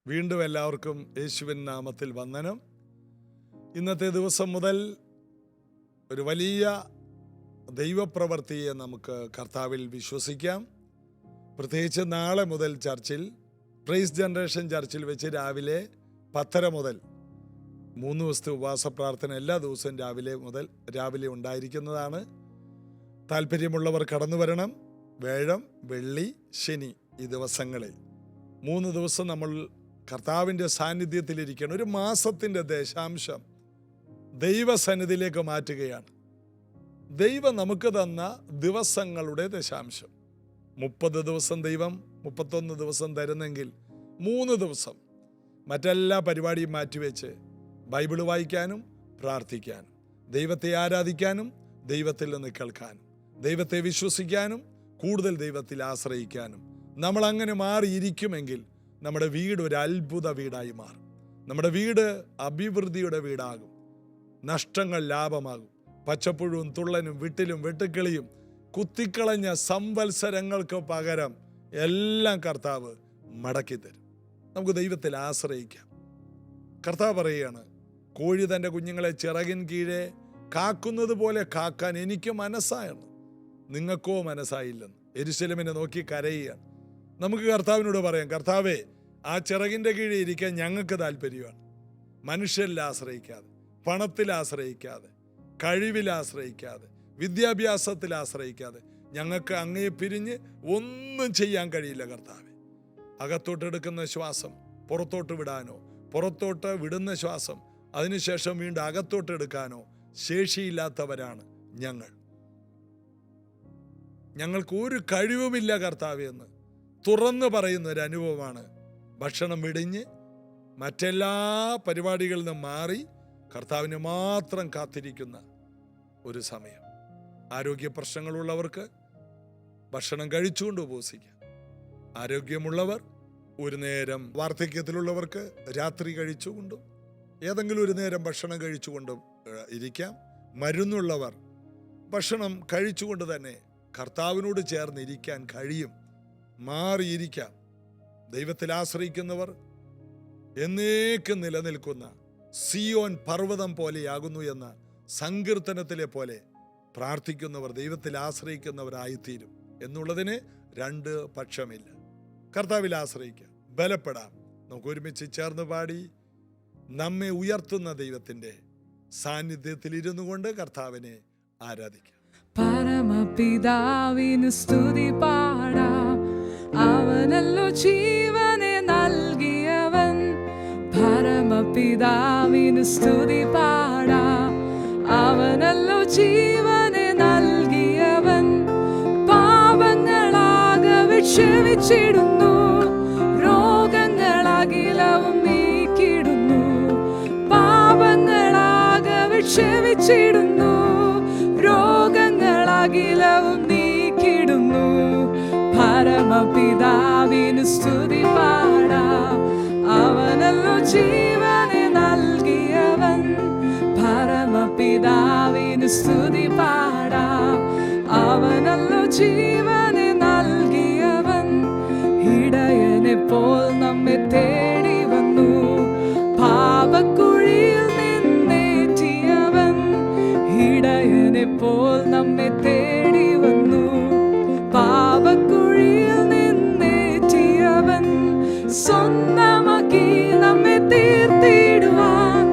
വീണ്ടും എല്ലാവർക്കും യേശുവിൻ നാമത്തിൽ വന്ദനം. ഇന്നത്തെ ദിവസം മുതൽ ഒരു വലിയ ദൈവപ്രവൃത്തിയെ നമുക്ക് കർത്താവിൽ വിശ്വസിക്കാം. പ്രത്യേകിച്ച് നാളെ മുതൽ ചർച്ചിൽ, പ്രൈസ് ജനറേഷൻ ചർച്ചിൽ വെച്ച് രാവിലെ 10:30 മുതൽ 3 ദിവസത്തെ ഉപവാസ പ്രാർത്ഥന എല്ലാ ദിവസവും രാവിലെ ഉണ്ടായിരിക്കുന്നതാണ്. താല്പര്യമുള്ളവർ കടന്നു വരണം. വ്യാഴം, വെള്ളി, ശനി ഈ ദിവസങ്ങളിൽ 3 ദിവസം നമ്മൾ കർത്താവിൻ്റെ സാന്നിധ്യത്തിലിരിക്കണം. ഒരു മാസത്തിൻ്റെ ദശാംശം ദൈവസന്നിധിയിലേക്ക് മാറ്റുകയാണ്. ദൈവം നമുക്ക് തന്ന ദിവസങ്ങളുടെ ദശാംശം. 30 ദിവസം ദൈവം 31 ദിവസം തരുന്നെങ്കിൽ 3 ദിവസം മറ്റെല്ലാ പരിപാടിയും മാറ്റിവെച്ച് ബൈബിള് വായിക്കാനും പ്രാർത്ഥിക്കാനും, ദൈവത്തെ ആരാധിക്കാനും, ദൈവത്തിൽ നിന്ന് കേൾക്കാനും, ദൈവത്തെ വിശ്വസിക്കാനും, കൂടുതൽ ദൈവത്തിൽ ആശ്രയിക്കാനും നമ്മൾ അങ്ങനെ മാറിയിരിക്കുമെങ്കിൽ നമ്മുടെ വീട് ഒരു അത്ഭുത വീടായി മാറും. നമ്മുടെ വീട് അഭിവൃദ്ധിയുടെ വീടാകും. നഷ്ടങ്ങൾ ലാഭമാകും. പച്ചപ്പുഴുവും തുള്ളനും വിട്ടിലും വെട്ടുക്കിളിയും കുത്തിക്കളഞ്ഞ സംവത്സരങ്ങൾക്ക് പകരം എല്ലാം കർത്താവ് മടക്കി തരും. നമുക്ക് ദൈവത്തിൽ ആശ്രയിക്കാം. കർത്താവ് പറയുകയാണ്, കോഴി തൻ്റെ കുഞ്ഞുങ്ങളെ ചിറകിൻ കീഴെ കാക്കുന്നത് പോലെ കാക്കാൻ എനിക്ക് മനസ്സായാണ്, നിങ്ങൾക്കോ മനസ്സായില്ലെന്ന്. യെരൂശലേമിനെ നോക്കി കരയുകയാണ്. നമുക്ക് കർത്താവിനോട് പറയാം, കർത്താവേ, ആ ചിറകിൻ്റെ കീഴിൽ ഇരിക്കാൻ ഞങ്ങൾക്ക് താല്പര്യമാണ്. മനുഷ്യരിൽ ആശ്രയിക്കാതെ, പണത്തിൽ ആശ്രയിക്കാതെ, കഴിവിൽ ആശ്രയിക്കാതെ, വിദ്യാഭ്യാസത്തിൽ ആശ്രയിക്കാതെ ഞങ്ങൾക്ക് അങ്ങയെ പിരിഞ്ഞ് ഒന്നും ചെയ്യാൻ കഴിയില്ല കർത്താവേ. അകത്തോട്ടെടുക്കുന്ന ശ്വാസം പുറത്തോട്ട് വിടാനോ, പുറത്തോട്ട് വിടുന്ന ശ്വാസം അതിനുശേഷം വീണ്ടും അകത്തോട്ടെടുക്കാനോ ശേഷിയില്ലാത്തവരാണ് ഞങ്ങൾക്ക് ഒരു കഴിവുമില്ല കർത്താവേ എന്ന് തുറന്നു പറയുന്ന ഒരു അനുഭവമാണ്. ഭക്ഷണം വെടിഞ്ഞ് മറ്റെല്ലാ പരിപാടികളിൽ നിന്നും മാറി കർത്താവിനെ മാത്രം കാത്തിരിക്കുന്ന ഒരു സമയം. ആരോഗ്യ പ്രശ്നങ്ങളുള്ളവർക്ക് ഭക്ഷണം കഴിച്ചുകൊണ്ട് ഉപവസിക്കാം. ആരോഗ്യമുള്ളവർ ഒരു നേരം, വാർദ്ധക്യത്തിലുള്ളവർക്ക് രാത്രി കഴിച്ചുകൊണ്ടും ഏതെങ്കിലും ഒരു നേരം ഭക്ഷണം കഴിച്ചുകൊണ്ടും ഇരിക്കാം. മരുന്നുള്ളവർ ഭക്ഷണം കഴിച്ചുകൊണ്ട് തന്നെ കർത്താവിനോട് ചേർന്നിരിക്കാൻ കഴിയും, മാറിയിരിക്കാം. ദൈവത്തിൽ ആശ്രയിക്കുന്നവർ എന്നേക്കും നിലനിൽക്കുന്ന സിയോൻ പർവ്വതം പോലെയാകുന്നു എന്ന സങ്കീർത്തനത്തിലെ പോലെ പ്രാർത്ഥിക്കുന്നവർ, ദൈവത്തിൽ ആശ്രയിക്കുന്നവരായിത്തീരും എന്നുള്ളതിന് 2 പക്ഷമില്ല. കർത്താവിൽ ആശ്രയിക്കാം, ബലപ്പെടാം. നമുക്ക് ഒരുമിച്ച് ചേർന്ന് പാടി നമ്മെ ഉയർത്തുന്ന ദൈവത്തിൻ്റെ സാന്നിധ്യത്തിൽ ഇരുന്നു കൊണ്ട് കർത്താവിനെ ആരാധിക്കാം. പരമപിതാവിന് സ്തുതി പാടാം, അവനല്ലോ ജീവനെ നൽകിയവൻ. പരമപിതാവിന് സ്തുതി പാടാം, അവനല്ലോ ജീവനെ നൽകിയവൻ. പാപങ്ങളാകെ ക്ഷമിച്ചിടുന്നു, രോഗങ്ങളാകിലവും നീക്കിടുന്നു. പാപങ്ങളാകെ ക്ഷമിച്ചിടുന്നു, രോഗങ്ങളാകിലവും നീക്കിടുന്നു. പരമപിതാവിന് സ്തുതി പാടാം, അവനല്ലോ ജീവനെ നൽകിയവൻ. പരമപിതാവിന് സ്തുതി പാടാം, അവനല്ലോ ജീവനെ നൽകിയവൻ. ഇടയനെ പോൽ നമ്മെ തേടി വന്നു, പാപക്കുഴിയിൽ നിന്നേറ്റിയവൻ. ഇടയനെ പോൽ നമ്മെ തേടി വന്നു, പാപക്കുഴിയിൽ നിന്നേറ്റിയവൻ. സ്വന്തമാക്കി നമ്മെ തീർത്തിടുവാൻ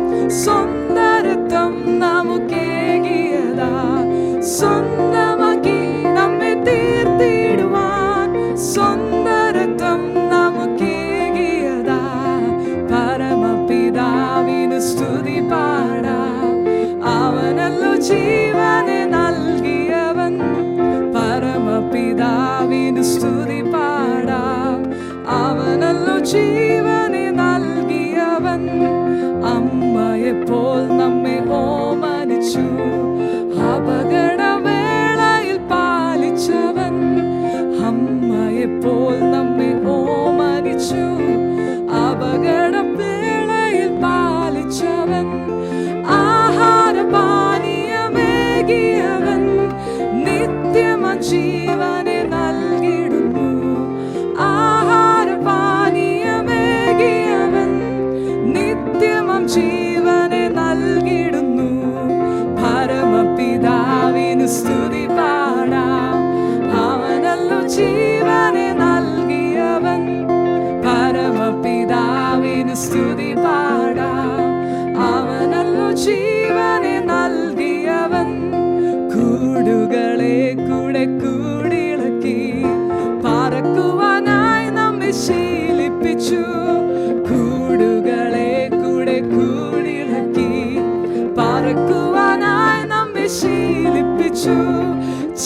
സ്വന്തരത്വം നമുക്കേകിയതാ. സ്വന്തമാക്കി നമ്മെ തീർത്തിടുവാൻ സ്വന്തരത്വം നമുക്കേകിയതാ. പരമപിതാവിന് സ്തുതി പാടാം, അവനല്ലോ ജീവനെ നൽകിയവൻ. പരമപിതാവിന് സ്തുതി പാടാം, അവനല്ലോ ജീവനെ നൽകിയവൻ. അമ്മയെപ്പോൾ നമ്മെ ഓമനിച്ചു, അപകടവേളയിൽ പാലിച്ചവൻ. അമ്മയെപ്പോൾ നമ്മെ ഓമനിച്ചു, അപകടവേളയിൽ പാലിച്ചവൻ. ആഹാരപാനീയമേകിയവൻ, നിത്യമജീവനെ നൽകിടുന്നു. ആഹാരപാനീയമേ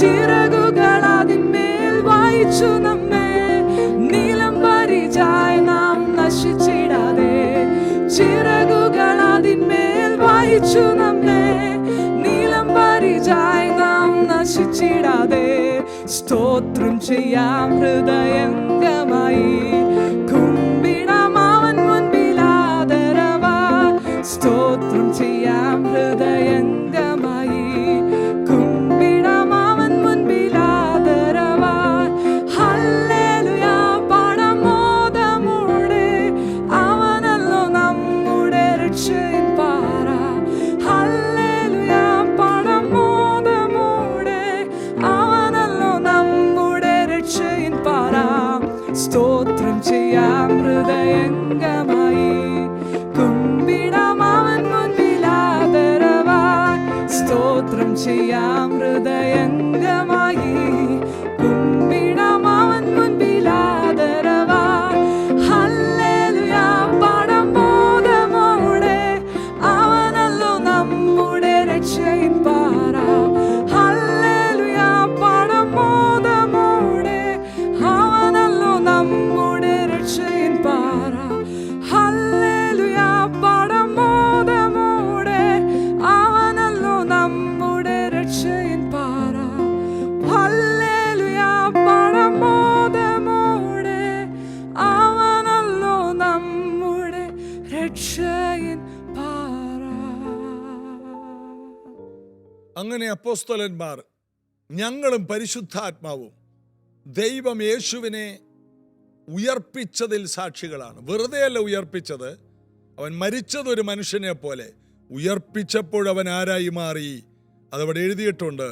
ചിറകുകൾ അതിന്മേൽ വായിച്ചു നമ്മെ, നീലം പരിചായി നാം നശിച്ചിടാതെ. ചിറകുകൾ അതിന്മേൽ വായിച്ചു നമ്മെ, നീലം പരിചായി നാം നശിച്ചിടാതെ. സ്തോത്രം ചെയ്യാം ഹൃദയംഗമായി, കുമ്പിടാം അവൻ മുൻപിൽ ആദരവായി. സ്തോത്രം ചെയ്യാം ഹൃദയംഗമായി, കുമ്പിടാം അവൻ മുൻപിൽ ആദരവായി. ഹല്ലേലൂയ പാടാം മോദമോടെ, അവനല്ലോ നമ്മുടെ രക്ഷയിൻ പാറ. ഹല്ലേലൂയ പാടാം മോദമോടെ, അവനല്ലോ നമ്മുടെ രക്ഷയിൻ പാറ. സ്തോത്രം ചെയ്യാം ഹൃദയംഗമായി, കുമ്പിടാം അവൻ മുൻപിൽ ആദരവായി. സ്തോത്രം ചെയ്യാം ഹൃദയംഗമായി, കുമ്പിടാം അവൻ മുൻപിൽ ആദരവായി. ഹല്ലേലൂയ പാടാം മോദമോടെ, അവനല്ലോ നമ്മുടെ രക്ഷയിൻ പാറ. ഹല്ലേലൂയ പാടാം മോദമോടെ, അവനല്ലോ നമ്മുടെ രക്ഷയിൻ പാറ. ഹല്ലേലൂയ പാടാം മോദമോടെ, അവനല്ലോ നമ്മുടെ രക്ഷയിൻ പാറ. ഹല്ലേലൂയ പാടാം മോദമോടെ, അവനല്ലോ നമ്മുടെ രക്ഷയിൻ പാറ. അങ്ങനെ അപ്പോസ്തലന്മാർ ഞങ്ങളും പരിശുദ്ധാത്മാവും ദൈവം യേശുവിനെ ഉയർപ്പിച്ചതിൽ സാക്ഷികളാണ്. വെറുതെയല്ല ഉയർപ്പിച്ചത്, അവൻ മരിച്ചതൊരു മനുഷ്യനെ പോലെ. ഉയർപ്പിച്ചപ്പോൾ അവൻ ആരായി മാറി? അതവിടെ എഴുതിയിട്ടുണ്ട്.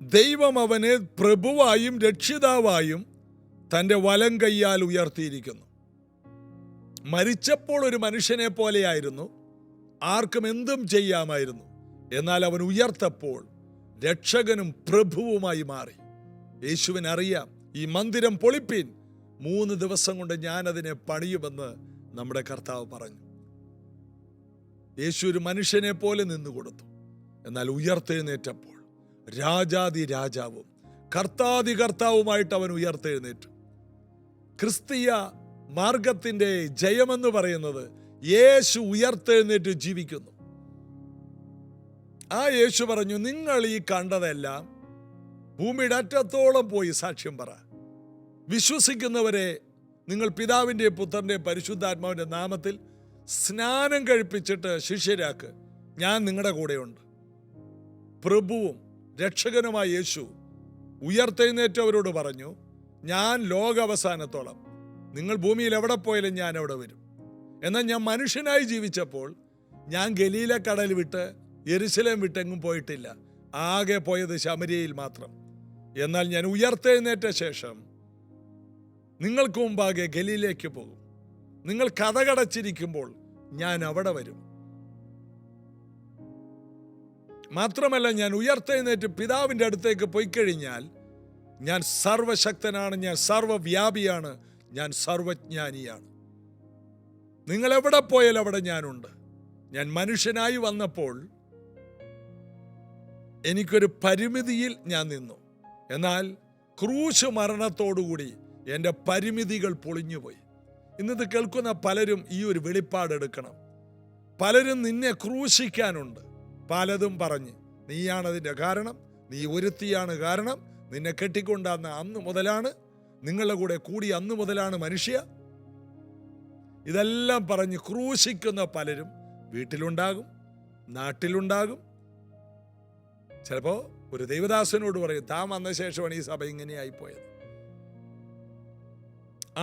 ദൈവം അവനെ പ്രഭുവായും രക്ഷിതാവായും തൻ്റെ വലം കൈയാൽ ഉയർത്തിയിരിക്കുന്നു. മരിച്ചപ്പോൾ ഒരു മനുഷ്യനെ പോലെയായിരുന്നു, ആർക്കും എന്തും ചെയ്യാമായിരുന്നു. എന്നാൽ അവൻ ഉയർത്തപ്പോൾ രക്ഷകനും പ്രഭുവുമായി മാറി. യേശുവിനറിയാം, ഈ മന്ദിരം പൊളിപ്പീൻ, 3 ദിവസം കൊണ്ട് ഞാനതിനെ പണിയുമെന്ന് നമ്മുടെ കർത്താവ് പറഞ്ഞു. യേശു ഒരു മനുഷ്യനെ പോലെ നിന്നുകൊടുത്തു. എന്നാൽ ഉയർത്തെഴുന്നേറ്റപ്പോൾ രാജാതി രാജാവും കർത്താതി കർത്താവുമായിട്ട് അവൻ ഉയർത്തെഴുന്നേറ്റു. ക്രിസ്തീയ മാർഗത്തിൻ്റെ ജയമെന്ന് പറയുന്നത് യേശു ഉയർത്തെഴുന്നേറ്റ് ജീവിക്കുന്നു. ആ യേശു പറഞ്ഞു, നിങ്ങൾ ഈ കണ്ടതെല്ലാം ഭൂമിയുടെ അറ്റത്തോളം പോയി സാക്ഷ്യം പറ. വിശ്വസിക്കുന്നവരെ നിങ്ങൾ പിതാവിൻ്റെ പുത്രൻ്റെ പരിശുദ്ധാത്മാവിൻ്റെ നാമത്തിൽ സ്നാനം കഴിപ്പിച്ചിട്ട് ശിഷ്യരാക്ക്. ഞാൻ നിങ്ങളുടെ കൂടെയുണ്ട്. പ്രഭുവും രക്ഷകനുമായ യേശു ഉയർത്തെഴുന്നേറ്റവരോട് പറഞ്ഞു, ഞാൻ ലോകാവസാനത്തോളം നിങ്ങൾ ഭൂമിയിൽ എവിടെ പോയാലും ഞാൻ അവിടെ വരും. എന്നാൽ ഞാൻ മനുഷ്യനായി ജീവിച്ചപ്പോൾ ഞാൻ ഗലീല കടൽ വിട്ട് യെരുശലേം വിട്ടെങ്ങും പോയിട്ടില്ല. ആകെ പോയത് ശമര്യയിൽ മാത്രം. എന്നാൽ ഞാൻ ഉയർത്തെഴുന്നേറ്റ ശേഷം നിങ്ങൾക്ക് മുമ്പാകെ ഗലീലയ്ക്ക് പോകും. നിങ്ങൾ കതകടച്ചിരിക്കുമ്പോൾ ഞാൻ അവിടെ വരും. മാത്രമല്ല, ഞാൻ ഉയർത്തെഴുന്നേറ്റ് പിതാവിൻ്റെ അടുത്തേക്ക് പോയി കഴിഞ്ഞാൽ ഞാൻ സർവശക്തനാണ്, ഞാൻ സർവവ്യാപിയാണ്, ഞാൻ സർവജ്ഞാനിയാണ്. നിങ്ങൾ എവിടെ പോയാലും അവിടെ ഞാനുണ്ട്. ഞാൻ മനുഷ്യനായി വന്നപ്പോൾ എനിക്കൊരു പരിമിതിയിൽ ഞാൻ നിന്നു. എന്നാൽ ക്രൂശ് മരണത്തോടുകൂടി എൻ്റെ പരിമിതികൾ പൊളിഞ്ഞുപോയി. ഇന്നത് കേൾക്കുന്ന പലരും ഈ ഒരു വെളിപ്പാടെടുക്കണം. പലരും നിന്നെ ക്രൂശിക്കാനുണ്ട്. പലതും പറഞ്ഞ് നീയാണതിൻ്റെ കാരണം, നീ ഒരുത്തിയാണ് കാരണം, നിന്നെ കെട്ടിക്കൊണ്ടാന്ന അന്ന് മുതലാണ്, നിങ്ങളുടെ കൂടെ കൂടി അന്ന് മുതലാണ് മനുഷ്യ. ഇതെല്ലാം പറഞ്ഞ് ക്രൂശിക്കുന്ന പലരും വീട്ടിലുണ്ടാകും, നാട്ടിലുണ്ടാകും. ചിലപ്പോൾ ഒരു ദൈവദാസനോട് പറയും, താൻ വന്ന ശേഷമാണ് ഈ സഭ ഇങ്ങനെയായിപ്പോയത്.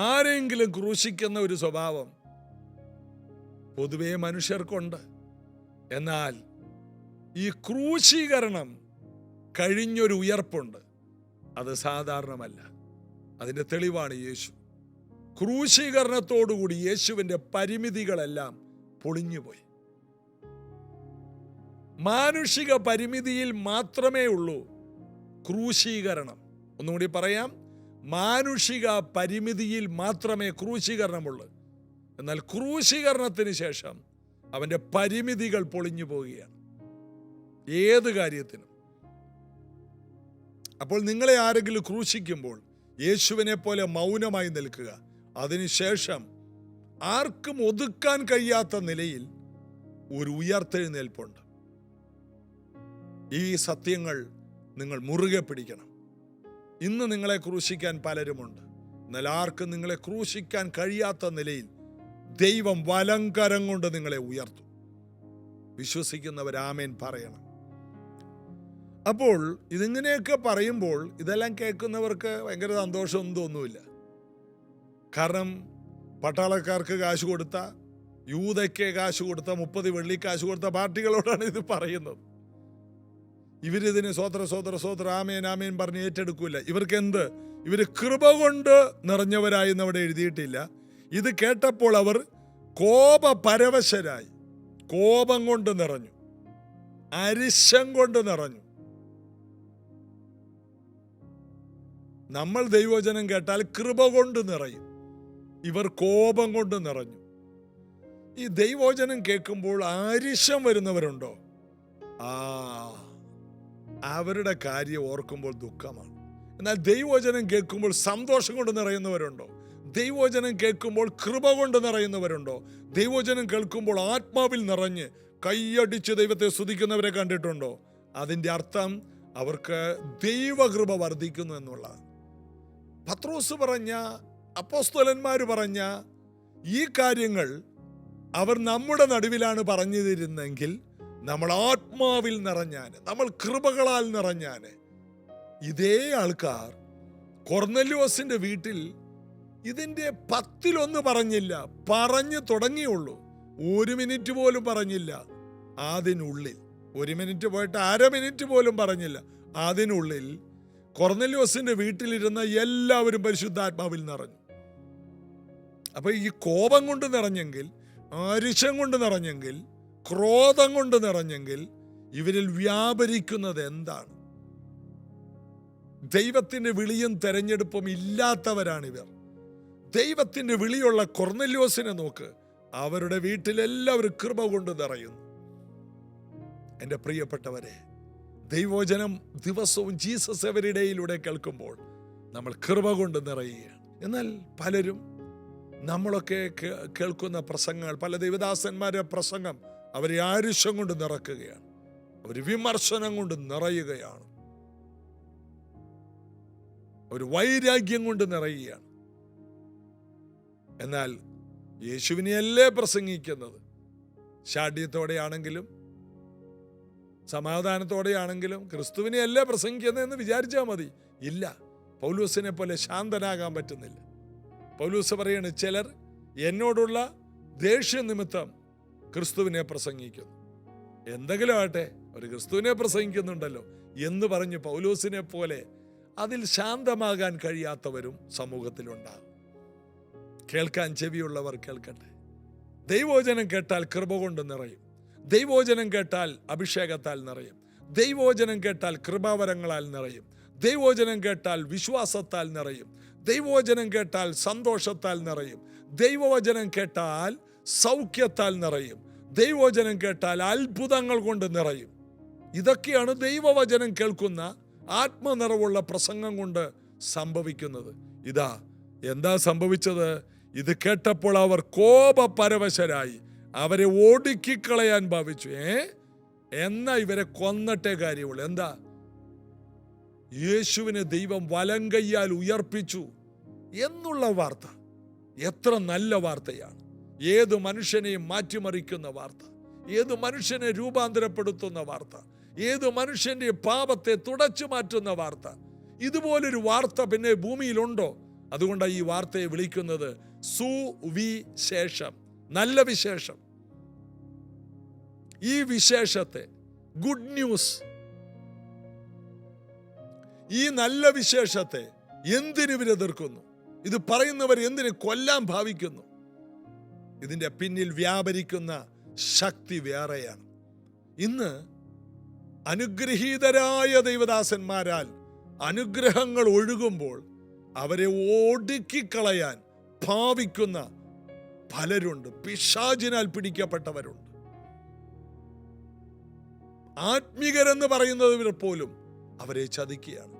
ആരെങ്കിലും ക്രൂശിക്കുന്ന ഒരു സ്വഭാവം പൊതുവേ മനുഷ്യർക്കുണ്ട്. എന്നാൽ ഈ ക്രൂശീകരണം കഴിഞ്ഞൊരു ഉയർപ്പുണ്ട്. അത് സാധാരണമല്ല. അതിൻ്റെ തെളിവാണ് യേശു. ക്രൂശീകരണത്തോടുകൂടി യേശുവിൻ്റെ പരിമിതികളെല്ലാം പൊളിഞ്ഞുപോയി. മാനുഷിക പരിമിതിയിൽ മാത്രമേ ഉള്ളൂ ക്രൂശീകരണം. ഒന്നുകൂടി പറയാം, മാനുഷിക പരിമിതിയിൽ മാത്രമേ ക്രൂശീകരണമുള്ളൂ. എന്നാൽ ക്രൂശീകരണത്തിന് ശേഷം അവൻ്റെ പരിമിതികൾ പൊളിഞ്ഞു പോവുകയാണ്. ഏത് കാര്യത്തിനും അപ്പോൾ നിങ്ങളെ ആരെങ്കിലും ക്രൂശിക്കുമ്പോൾ യേശുവിനെ പോലെ മൗനമായി നിൽക്കുക. അതിനുശേഷം ആർക്കും ഒതുക്കാൻ കഴിയാത്ത നിലയിൽ ഒരു ഉയർത്തെഴുന്നേൽപ്പുണ്ട്. ഈ സത്യങ്ങൾ നിങ്ങൾ മുറുകെ പിടിക്കണം. ഇന്ന് നിങ്ങളെ ക്രൂശിക്കാൻ പലരുമുണ്ട്. എന്നാൽ ആർക്കും നിങ്ങളെ ക്രൂശിക്കാൻ കഴിയാത്ത നിലയിൽ ദൈവം വലങ്കരം കൊണ്ട് നിങ്ങളെ ഉയർത്തും. വിശ്വസിക്കുന്നവർ ആമേൻ പറയണം. അപ്പോൾ ഇതിങ്ങനെയൊക്കെ പറയുമ്പോൾ ഇതെല്ലാം കേൾക്കുന്നവർക്ക് ഭയങ്കര സന്തോഷമൊന്നും തോന്നുമില്ല. കാരണം പട്ടാളക്കാർക്ക് കാശ് കൊടുത്ത, യൂതയ്ക്ക് കാശ് കൊടുത്ത, 30 വെള്ളി കാശ് കൊടുത്ത പാർട്ടികളോടാണ് ഇത് പറയുന്നത്. ഇവരിതിന് സ്വോത്ര ആമേൻ ആമേൻ പറഞ്ഞ് ഏറ്റെടുക്കൂല. ഇവർക്ക് എന്ത്? ഇവർ കൃപ കൊണ്ട് നിറഞ്ഞവരായി അവിടെ എഴുതിയിട്ടില്ല. ഇത് കേട്ടപ്പോൾ അവർ കോപപരവശരായി, കോപം കൊണ്ട് നിറഞ്ഞു, അരിശം കൊണ്ട് നിറഞ്ഞു. നമ്മൾ ദൈവവചനം കേട്ടാൽ കൃപ കൊണ്ട് നിറയും, ഇവർ കോപം കൊണ്ട് നിറഞ്ഞു. ഈ ദൈവവചനം കേൾക്കുമ്പോൾ അരിശം വരുന്നവരുണ്ടോ? അവരുടെ കാര്യം ഓർക്കുമ്പോൾ ദുഃഖമാണ്. എന്നാൽ ദൈവവചനം കേൾക്കുമ്പോൾ സന്തോഷം കൊണ്ട് നിറയുന്നവരുണ്ടോ? ദൈവവചനം കേൾക്കുമ്പോൾ കൃപ കൊണ്ട് നിറയുന്നവരുണ്ടോ? ദൈവവചനം കേൾക്കുമ്പോൾ ആത്മാവിൽ നിറഞ്ഞ് കൈയടിച്ച് ദൈവത്തെ സ്തുതിക്കുന്നവരെ കണ്ടിട്ടുണ്ടോ? അതിൻ്റെ അർത്ഥം അവർക്ക് ദൈവകൃപ വർദ്ധിക്കുന്നു എന്നുള്ളതാണ്. പത്രോസ് പറഞ്ഞ, അപ്പോസ്തലന്മാർ പറഞ്ഞ ഈ കാര്യങ്ങൾ അവർ നമ്മുടെ നടുവിലാണ് പറഞ്ഞിരുന്നെങ്കിൽ നമ്മൾ ആത്മാവിൽ നിറഞ്ഞാന്, നമ്മൾ കൃപകളാൽ നിറഞ്ഞാന്. ഇതേ ആൾക്കാർ കൊർന്നല്യോസിന്റെ വീട്ടിൽ ഇതിന്റെ 10 പറഞ്ഞില്ല, പറഞ്ഞു തുടങ്ങിയുള്ളൂ. 1 മിനിറ്റ് പോലും പറഞ്ഞില്ല. അതിനുള്ളിൽ 1 മിനിറ്റ് പോയിട്ട് 1/2 മിനിറ്റ് പോലും പറഞ്ഞില്ല. അതിനുള്ളിൽ കൊർന്നല്യോസിന്റെ വീട്ടിലിരുന്ന എല്ലാവരും പരിശുദ്ധാത്മാവിൽ നിറഞ്ഞു. അപ്പൊ ഈ കോപം കൊണ്ട് നിറഞ്ഞെങ്കിൽ, അരിശം കൊണ്ട് നിറഞ്ഞെങ്കിൽ, ക്രോധം കൊണ്ട് നിറഞ്ഞെങ്കിൽ ഇവരിൽ വ്യാപരിക്കുന്നത് എന്താണ്? ദൈവത്തിന്റെ വിളിയും തെരഞ്ഞെടുപ്പും ഇല്ലാത്തവരാണിവർ. ദൈവത്തിന്റെ വിളിയുള്ള കൊർന്നല്യോസിനെ നോക്ക്, അവരുടെ വീട്ടിലെല്ലാവരും കൃപ കൊണ്ട് നിറയുന്നു. എൻ്റെ പ്രിയപ്പെട്ടവരെ, ദൈവവചനം ദിവസവും ജീസസ് എവരിഡേയിലൂടെ കേൾക്കുമ്പോൾ നമ്മൾ കൃപ കൊണ്ട് നിറയുകയാണ്. എന്നാൽ പലരും നമ്മളൊക്കെ കേൾക്കുന്ന പ്രസംഗങ്ങൾ, പല ദൈവദാസന്മാരുടെ പ്രസംഗം അവരെ ആരുഷ്യം കൊണ്ട് നിറക്കുകയാണ്, അവർ വിമർശനം കൊണ്ട് നിറയുകയാണ്, ഒരു വൈരാഗ്യം കൊണ്ട് നിറയുകയാണ്. എന്നാൽ യേശുവിനെയല്ലേ പ്രസംഗിക്കുന്നത്? ശാഠ്യത്തോടെയാണെങ്കിലും സമാധാനത്തോടെയാണെങ്കിലും ക്രിസ്തുവിനെയല്ലേ പ്രസംഗിക്കുന്നതെന്ന് വിചാരിച്ചാൽ മതി. ഇല്ല, പൗലോസിനെ പോലെ ശാന്തനാകാൻ പറ്റുന്നില്ല. പൗലോസ് പറയാണ്, ചിലർ എന്നോടുള്ള ദേഷ്യ നിമിത്തം ക്രിസ്തുവിനെ പ്രസംഗിക്കുന്നു. എന്തെങ്കിലും ആട്ടെ, ഒരു ക്രിസ്തുവിനെ പ്രസംഗിക്കുന്നുണ്ടല്ലോ എന്ന് പറഞ്ഞ് പൗലോസിനെ പോലെ അതിൽ ശാന്തമാകാൻ കഴിയാത്തവരും സമൂഹത്തിലുണ്ടാകും. കേൾക്കാൻ ചെവിയുള്ളവർ കേൾക്കട്ടെ. ദൈവവചനം കേട്ടാൽ കൃപ കൊണ്ട് നിറയും. ദൈവവചനം കേട്ടാൽ അഭിഷേകത്താൽ നിറയും. ദൈവവചനം കേട്ടാൽ കൃപാവരങ്ങളാൽ നിറയും. ദൈവവചനം കേട്ടാൽ വിശ്വാസത്താൽ നിറയും. ദൈവവചനം കേട്ടാൽ സന്തോഷത്താൽ നിറയും. ദൈവവചനം കേട്ടാൽ സൗഖ്യത്താൽ നിറയും. ദൈവവചനം കേട്ടാൽ അത്ഭുതങ്ങൾ കൊണ്ട് നിറയും. ഇതൊക്കെയാണ് ദൈവവചനം കേൾക്കുന്ന ആത്മനിറവുള്ള പ്രസംഗം കൊണ്ട് സംഭവിക്കുന്നത്. ഇതാ എന്താ സംഭവിച്ചത്? ഇത് കേട്ടപ്പോൾ അവർ കോപപരവശരായി, അവരെ ഒടുക്കിക്കളയാൻ ഭാവിച്ചു. എന്നാ ഇവരെ കൊന്നിട്ടേ കാര്യമുള്ളൂ. എന്താ? യേശുവിനെ ദൈവം വലങ്കയ്യാൽ ഉയർപ്പിച്ചു എന്നുള്ള വാർത്ത എത്ര നല്ല വാർത്തയാണ്! ഏത് മനുഷ്യനെയും മാറ്റിമറിക്കുന്ന വാർത്ത, ഏത് മനുഷ്യനെ രൂപാന്തരപ്പെടുത്തുന്ന വാർത്ത, ഏത് മനുഷ്യന്റെ പാപത്തെ തുടച്ചു മാറ്റുന്ന വാർത്ത. ഇതുപോലൊരു വാർത്ത പിന്നെ ഭൂമിയിലുണ്ടോ? അതുകൊണ്ടാണ് ഈ വാർത്തയെ വിളിക്കുന്നത് സുവിശേഷം, നല്ല വിശേഷം. ഈ വിശേഷത്തെ, ഗുഡ് ന്യൂസ്, ഈ നല്ല വിശേഷത്തെ എന്തിനു എതിർക്കുന്നു? ഇത് പറയുന്നവർ എന്തിനു കൊല്ലാൻ ഭാവിക്കുന്നു? ഇതിന്റെ പിന്നിൽ വ്യാപരിക്കുന്ന ശക്തി വേറെയാണ്. ഇന്ന് അനുഗ്രഹീതരായ ദൈവദാസന്മാരാൽ അനുഗ്രഹങ്ങൾ ഒഴുകുമ്പോൾ അവരെ ഒടുക്കിക്കളയാൻ ഭാവിക്കുന്ന പലരുണ്ട്. പിശാചിനാൽ പിടിക്കപ്പെട്ടവരുണ്ട്. ആത്മീകരെന്ന് പറയുന്നവർ പോലും അവരെ ചതിക്കുകയാണ്.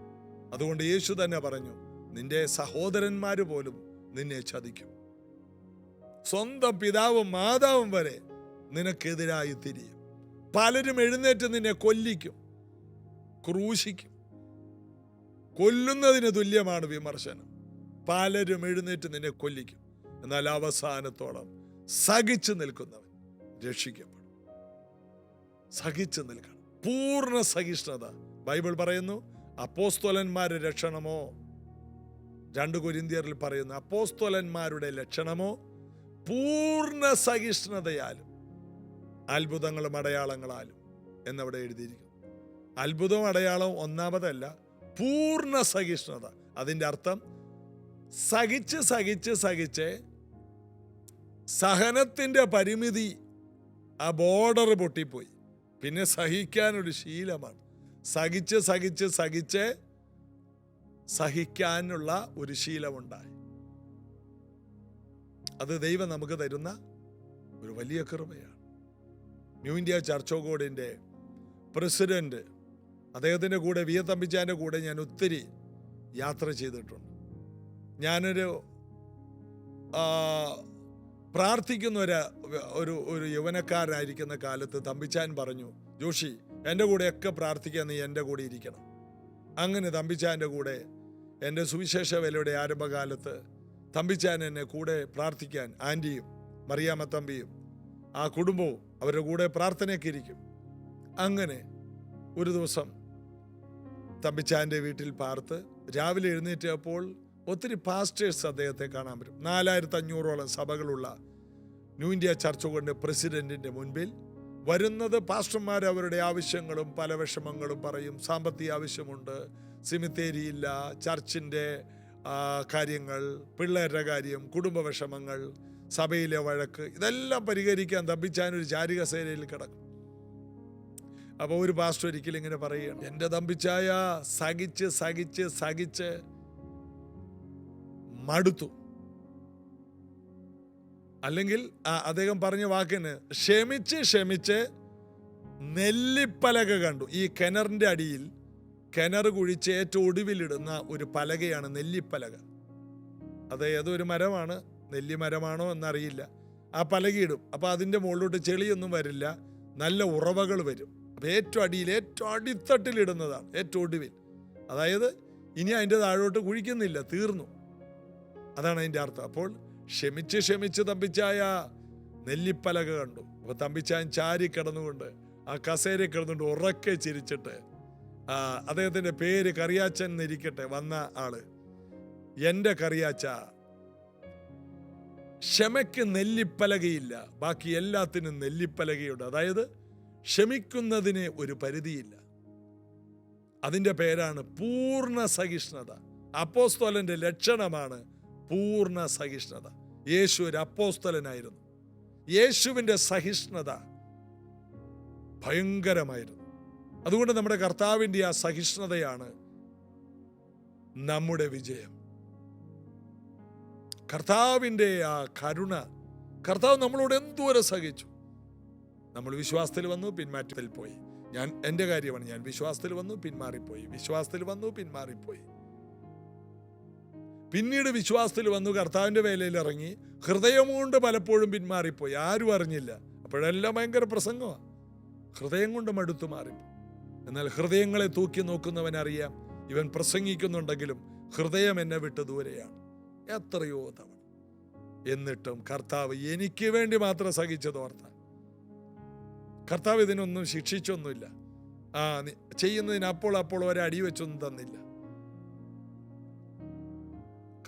അതുകൊണ്ട് യേശു തന്നെ പറഞ്ഞു, നിന്റെ സഹോദരന്മാര് പോലും നിന്നെ ചതിക്കും. സ്വന്തം പിതാവും മാതാവും വരെ നിനക്കെതിരായി തിരിയും. പലരും എഴുന്നേറ്റ് നിന്നെ കൊല്ലിക്കും, ക്രൂശിക്കും. കൊല്ലുന്നതിന് തുല്യമാണ് വിമർശനം. പലരും എഴുന്നേറ്റ് നിന്നെ കൊല്ലിക്കും. എന്നാൽ അവസാനത്തോളം സഹിച്ചു നിൽക്കുന്നവൻ രക്ഷിക്കപ്പെടും. സഹിച്ചു നിൽക്കണം, പൂർണ്ണ സഹിഷ്ണുത. ബൈബിൾ പറയുന്നു, അപ്പോസ്തലന്മാരുടെ ലക്ഷണമോ, 2 കൊരിന്ത്യരിൽ പറയുന്നു, അപ്പോസ്തലന്മാരുടെ ലക്ഷണമോ പൂർണ്ണ സഹിഷ്ണുതയാലും അത്ഭുതങ്ങളും അടയാളങ്ങളാലും എന്നവിടെ എഴുതിയിരിക്കുന്നു. അത്ഭുതവും അടയാളവും ഒന്നാമതല്ല, പൂർണ്ണ സഹിഷ്ണുത. അതിൻ്റെ അർത്ഥം സഹിച്ച് സഹിച്ച് സഹിച്ച് സഹനത്തിൻ്റെ പരിമിതി, ആ ബോർഡർ പൊട്ടിപ്പോയി. പിന്നെ സഹിക്കാനൊരു ശീലമാണ്. സഹിച്ച് സഹിച്ച് സഹിച്ച് സഹിക്കാനുള്ള ഒരു ശീലമുണ്ടായി. അത് ദൈവം നമുക്ക് തരുന്ന ഒരു വലിയ കൃപയാണ്. ന്യൂ ഇന്ത്യ ചർച്ച് ഓഫ് ഗോഡിൻ്റെ പ്രസിഡന്റ്, അദ്ദേഹത്തിൻ്റെ കൂടെ വി. തമ്പിച്ചാൻ്റെ കൂടെ ഞാൻ ഒത്തിരി യാത്ര ചെയ്തിട്ടുണ്ട്. ഞാനൊരു പ്രാർത്ഥിക്കുന്ന ഒരു യൗവനക്കാരനായിരിക്കുന്ന കാലത്ത് തമ്പിച്ചാൻ പറഞ്ഞു, ജോഷി, എൻ്റെ കൂടെയൊക്കെ പ്രാർത്ഥിക്കാൻ നീ എൻ്റെ കൂടെ ഇരിക്കണം. അങ്ങനെ തമ്പിച്ചാൻ്റെ കൂടെ എൻ്റെ സുവിശേഷ വേലയുടെ ആരംഭകാലത്ത് തമ്പിച്ചാൻ എന്നെ കൂടെ പ്രാർത്ഥിക്കാൻ, ആൻറ്റിയും മറിയാമ്മ തമ്പിയും ആ കുടുംബവും അവരുടെ കൂടെ പ്രാർത്ഥനയൊക്കെ ഇരിക്കും. അങ്ങനെ ഒരു ദിവസം തമ്പിച്ചാൻ്റെ വീട്ടിൽ പാർത്ത് രാവിലെ എഴുന്നേറ്റപ്പോൾ ഒത്തിരി പാസ്റ്റേഴ്സ് അദ്ദേഹത്തെ കാണാൻ പറ്റും. 4500ഓളം സഭകളുള്ള ന്യൂ ഇന്ത്യ ചർച്ച് കൊണ്ട് പ്രസിഡന്റിന്റെ മുൻപിൽ വരുന്നത് പാസ്റ്റർമാർ അവരുടെ ആവശ്യങ്ങളും പല വിഷമങ്ങളും പറയും. സാമ്പത്തിക ആവശ്യമുണ്ട്, സിമിത്തേരിയില്ല, ചർച്ചിൻ്റെ കാര്യങ്ങൾ, പിള്ളേരുടെ കാര്യം, കുടുംബ വിഷമങ്ങൾ, സഭയിലെ വഴക്ക്, ഇതെല്ലാം പരിഹരിക്കാൻ തമ്പിച്ചാനൊരു ചാരികസേനയിൽ കിടക്കും. അപ്പോൾ ഒരു പാസ്റ്റർ ഒരിക്കലും ഇങ്ങനെ പറയുകയാണ്, എൻ്റെ തമ്പിച്ചായ സഹിച്ച് സഹിച്ച് സഹിച്ച് മടുത്തു. അല്ലെങ്കിൽ അദ്ദേഹം പറഞ്ഞ വാക്കിന് ക്ഷമിച്ച് ക്ഷമിച്ച് നെല്ലിപ്പലക കണ്ടു. ഈ കിണറിൻ്റെ അടിയിൽ കിണർ കുഴിച്ച് ഏറ്റവും ഒടുവിലിടുന്ന ഒരു പലകയാണ് നെല്ലിപ്പലക. അത് ഏതൊരു മരമാണ്, നെല്ലിമരമാണോ എന്നറിയില്ല. ആ പലകയിടും. അപ്പോൾ അതിൻ്റെ മുകളിലോട്ട് ചെളിയൊന്നും വരില്ല, നല്ല ഉറവകൾ വരും. അപ്പോൾ ഏറ്റവും അടിയിൽ, ഏറ്റവും അടിത്തട്ടിലിടുന്നതാണ്, ഏറ്റവും ഒടുവിൽ. അതായത് ഇനി അതിൻ്റെ താഴോട്ട് കുഴിക്കുന്നില്ല, തീർന്നു. അതാണ് അതിൻ്റെ അർത്ഥം. അപ്പോൾ ക്ഷമിച്ച് ക്ഷമിച്ച് തമ്പിച്ചായ നെല്ലിപ്പലക കണ്ടു. അപ്പോൾ തമ്പിച്ചാൻ ചാരി കിടന്നുകൊണ്ട് ആ കസേര കിടന്നുകൊണ്ട് ഉറക്കെ ചിരിച്ചിട്ട്, അദ്ദേഹത്തിൻ്റെ പേര് കറിയാച്ചൻ എന്നിരിക്കട്ടെ, വന്ന ആള്, എൻ്റെ കറിയാച്ച, ക്ഷമയ്ക്ക് നെല്ലിപ്പലകയില്ല, ബാക്കി എല്ലാത്തിനും നെല്ലിപ്പലകയുണ്ട്. അതായത് ക്ഷമിക്കുന്നതിന് ഒരു പരിധിയില്ല. അതിൻ്റെ പേരാണ് പൂർണ്ണ സഹിഷ്ണുത. അപ്പോസ്തലന്റെ ലക്ഷണമാണ് പൂർണ്ണ സഹിഷ്ണുത. യേശു ഒരു അപ്പോസ്തലനായിരുന്നു. യേശുവിൻ്റെ സഹിഷ്ണുത ഭയങ്കരമായിരുന്നു. അതുകൊണ്ട് നമ്മുടെ കർത്താവിൻ്റെ ആ സഹിഷ്ണുതയാണ് നമ്മുടെ വിജയം. കർത്താവിൻ്റെ ആ കരുണ, കർത്താവ് നമ്മളോട് എന്തോരം സഹിച്ചു. നമ്മൾ വിശ്വാസത്തിൽ വന്നു, പിന്മാറ്റത്തിൽ പോയി. എൻ്റെ കാര്യമാണ്, ഞാൻ വിശ്വാസത്തിൽ വന്നു, പിന്മാറിപ്പോയി, വിശ്വാസത്തിൽ വന്നു, പിന്മാറിപ്പോയി. പിന്നീട് വിശ്വാസത്തിൽ വന്നു, കർത്താവിൻ്റെ വേലയിൽ ഇറങ്ങി, ഹൃദയം കൊണ്ട് പലപ്പോഴും പിന്മാറിപ്പോയി, ആരും അറിഞ്ഞില്ല. അപ്പോഴെല്ലാം ഭയങ്കര പ്രസംഗമാണ്. ഹൃദയം കൊണ്ട് മടുത്തു മാറിപ്പോയി. എന്നാൽ ഹൃദയങ്ങളെ തൂക്കി നോക്കുന്നവനറിയാം, ഇവൻ പ്രസംഗിക്കുന്നുണ്ടെങ്കിലും ഹൃദയം എന്നെ വിട്ട് ദൂരെയാണ്. എത്രയോ തവണ. എന്നിട്ടും കർത്താവ് എനിക്ക് വേണ്ടി മാത്രം സഹിച്ചതോർത്താൽ, കർത്താവ് ഇതിനൊന്നും ശിക്ഷിച്ചൊന്നുമില്ല. ചെയ്യുന്നതിന് അപ്പോൾ ഒരടി വെച്ചൊന്നും തന്നില്ല.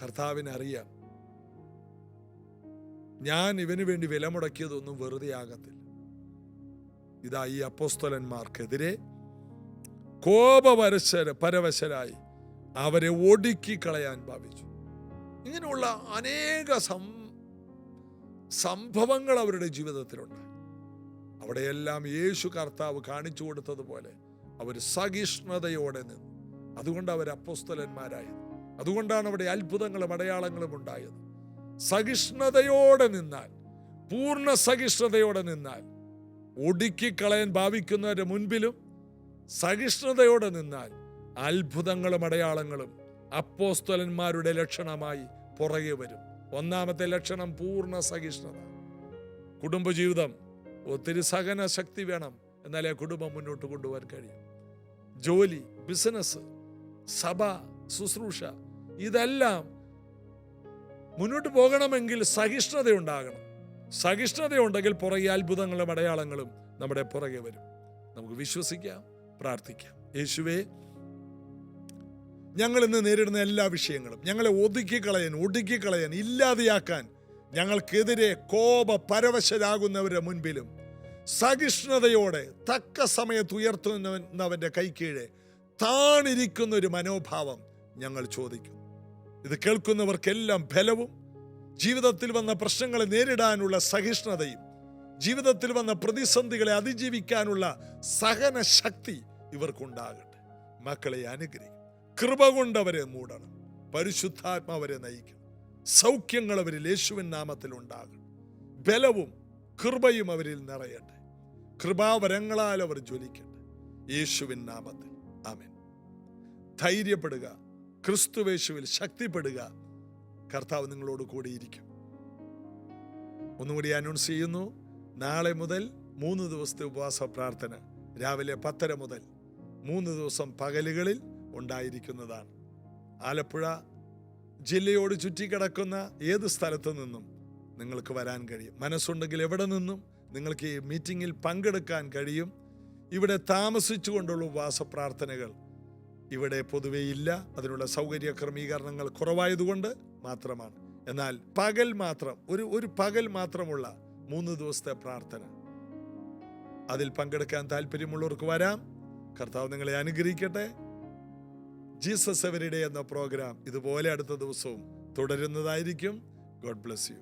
കർത്താവിനറിയാം, ഞാൻ ഇവന് വേണ്ടി വില മുടക്കിയതൊന്നും വെറുതെ ആകത്തില്ല. ഇതാ ഈ അപ്പോസ്തലന്മാർക്കെതിരെ പരവശരായി അവരെ ഒടുക്കി കളയാൻ ഭാവിച്ചു. ഇങ്ങനെയുള്ള അനേക സംഭവങ്ങൾ അവരുടെ ജീവിതത്തിലുണ്ട്. അവിടെയെല്ലാം യേശു കർത്താവ് കാണിച്ചു കൊടുത്തതുപോലെ അവർ സഹിഷ്ണുതയോടെ നിന്നു. അതുകൊണ്ട് അവർ അപ്പോസ്തലന്മാരായത്. അതുകൊണ്ടാണ് അവിടെ അത്ഭുതങ്ങളും അടയാളങ്ങളും ഉണ്ടായത്. സഹിഷ്ണുതയോടെ നിന്നാൽ, പൂർണ്ണ സഹിഷ്ണുതയോടെ നിന്നാൽ, ഒടുക്കിക്കളയാൻ ഭാവിക്കുന്നവരുടെ മുൻപിലും സഹിഷ്ണുതയോടെ നിന്നാൽ അത്ഭുതങ്ങളും അടയാളങ്ങളും അപ്പോസ്തലന്മാരുടെ ലക്ഷണമായി പുറകെ വരും. ഒന്നാമത്തെ ലക്ഷണം പൂർണ്ണ സഹിഷ്ണുത. കുടുംബജീവിതം ഒത്തിരി സഹന ശക്തി വേണം, എന്നാലേ കുടുംബം മുന്നോട്ട് കൊണ്ടുപോകാൻ കഴിയും. ജോലി, ബിസിനസ്, സഭ, ശുശ്രൂഷ, ഇതെല്ലാം മുന്നോട്ട് പോകണമെങ്കിൽ സഹിഷ്ണുത ഉണ്ടാകണം. സഹിഷ്ണുതയുണ്ടെങ്കിൽ പുറകെ അത്ഭുതങ്ങളും അടയാളങ്ങളും നമ്മുടെ പുറകെ വരും. നമുക്ക് വിശ്വസിക്കാം, പ്രാർത്ഥിക്കാം. യേശുവേ, ഞങ്ങൾ ഇന്ന് നേരിടുന്ന എല്ലാ വിഷയങ്ങളും ഞങ്ങളെ ഒടുക്കിക്കളയാൻ ഇല്ലാതെയാക്കാൻ ഞങ്ങൾക്കെതിരെ പരവശരാകുന്നവരുടെ മുൻപിലും സഹിഷ്ണുതയോടെ തക്ക സമയത്ത് ഉയർത്തുന്നവന്റെ കൈക്കീഴെ താണിരിക്കുന്ന ഒരു മനോഭാവം ഞങ്ങൾ ചോദിക്കുന്നു. ഇത് കേൾക്കുന്നവർക്കെല്ലാം ബലവും, ജീവിതത്തിൽ വന്ന പ്രശ്നങ്ങളെ നേരിടാനുള്ള സഹിഷ്ണുതയും, ജീവിതത്തിൽ വന്ന പ്രതിസന്ധികളെ അതിജീവിക്കാനുള്ള സഹന ശക്തി ഇവർക്കുണ്ടാകട്ടെ. മക്കളെ അനുഗ്രഹിക്കും. കൃപ കൊണ്ടവരെ മൂടണം. പരിശുദ്ധാത്മാവരെ നയിക്കണം. സൗഖ്യങ്ങൾ അവരിൽ യേശുവിൻ നാമത്തിൽ ഉണ്ടാകണം. ബലവും കൃപയും അവരിൽ നിറയട്ടെ. കൃപാവരങ്ങളാൽ അവർ ജ്വലിക്കട്ടെ. യേശുവിൻ നാമത്തിൽ ആമേൻ. ധൈര്യപ്പെടുക, ക്രിസ്തുവേശുവിൽ ശക്തിപ്പെടുക. കർത്താവ് നിങ്ങളോട് കൂടിയിരിക്കും. ഒന്നുകൂടി അനൗൺസ് ചെയ്യുന്നു. നാളെ മുതൽ 3 ദിവസത്തെ ഉപവാസ പ്രാർത്ഥന രാവിലെ 10:30 മുതൽ 3 ദിവസം പകലുകളിൽ ഉണ്ടായിരിക്കുന്നതാണ്. ആലപ്പുഴ ജില്ലയോട് ചുറ്റിക്കിടക്കുന്ന ഏത് സ്ഥലത്തു നിന്നും നിങ്ങൾക്ക് വരാൻ കഴിയും. മനസ്സുണ്ടെങ്കിൽ എവിടെ നിന്നും നിങ്ങൾക്ക് ഈ മീറ്റിങ്ങിൽ പങ്കെടുക്കാൻ കഴിയും. ഇവിടെ താമസിച്ചുകൊണ്ടുള്ള ഉപവാസ പ്രാർത്ഥനകൾ ഇവിടെ പൊതുവേ ഇല്ല. അതിനുള്ള സൗകര്യ ക്രമീകരണങ്ങൾ കുറവായതുകൊണ്ട് മാത്രമാണ്. എന്നാൽ പകൽ മാത്രം ഒരു പകൽ മാത്രമുള്ള 3 ദിവസത്തെ പ്രാർത്ഥന, അതിൽ പങ്കെടുക്കാൻ താല്പര്യമുള്ളവർക്ക് വരാം. കർത്താവ് നിങ്ങളെ അനുഗ്രഹിക്കട്ടെ. ജീസസ് എവരിഡേ എന്ന പ്രോഗ്രാം ഇതുപോലെ അടുത്ത ദിവസവും തുടരുന്നതായിരിക്കും. God bless you.